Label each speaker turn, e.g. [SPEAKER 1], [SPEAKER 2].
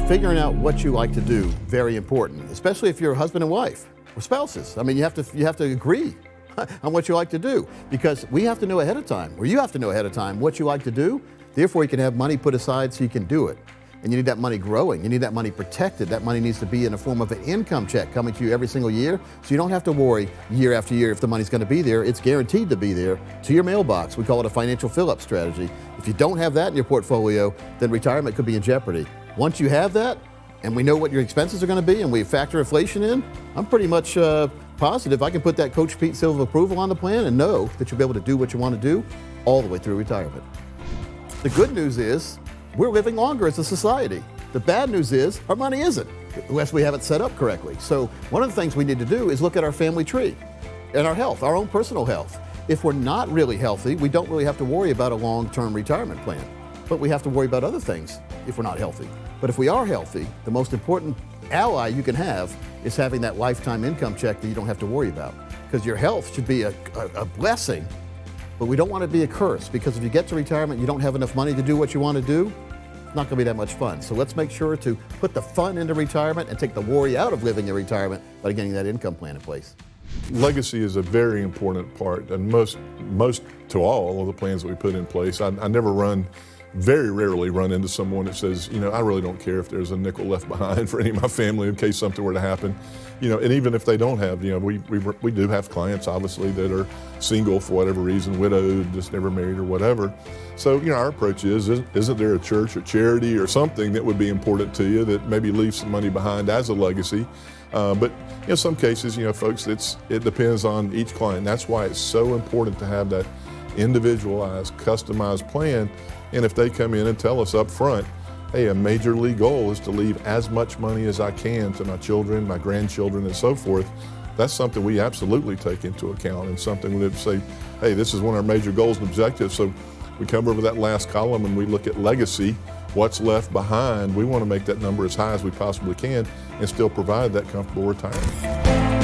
[SPEAKER 1] Figuring out what you like to do, very important, especially if you're a husband and wife or spouses. I mean, you have to agree on what you like to do, because we have to know ahead of time, or you have to know ahead of time what you like to do. Therefore, you can have money put aside so you can do it. And you need that money growing. You need that money protected. That money needs to be in the form of an income check coming to you every single year, so you don't have to worry year after year if the money's going to be there. It's guaranteed to be there to your mailbox. We call it a financial fill-up strategy. If you don't have that in your portfolio, then retirement could be in jeopardy. Once you have that, and we know what your expenses are going to be, and we factor inflation in, I'm pretty much positive I can put that Coach Pete seal of approval on the plan and know that you'll be able to do what you want to do all the way through retirement. The good news is we're living longer as a society. The bad news is our money isn't, unless we have it set up correctly. So one of the things we need to do is look at our family tree and our health, our own personal health. If we're not really healthy, we don't really have to worry about a long-term retirement plan. But we have to worry about other things if we're not healthy. But if we are healthy, the most important ally you can have is having that lifetime income check that you don't have to worry about. Because your health should be a blessing, but we don't want it to be a curse, because if you get to retirement and you don't have enough money to do what you want to do, it's not going to be that much fun. So let's make sure to put the fun into retirement and take the worry out of living in retirement by getting that income plan in place.
[SPEAKER 2] Legacy is a very important part, and most to all of the plans that we put in place. I very rarely run into someone that says, I really don't care if there's a nickel left behind for any of my family in case something were to happen. And even if they don't have, we do have clients obviously that are single for whatever reason, widowed, just never married or whatever. So, our approach isn't there a church or charity or something that would be important to you that maybe leaves some money behind as a legacy? But in some cases, folks, it depends on each client. That's why it's so important to have that individualized, customized plan. And if they come in and tell us up front, hey, a major league goal is to leave as much money as I can to my children, my grandchildren, and so forth, that's something we absolutely take into account, and something that say, hey, this is one of our major goals and objectives. So we come over that last column and we look at legacy, what's left behind. We want to make that number as high as we possibly can and still provide that comfortable retirement.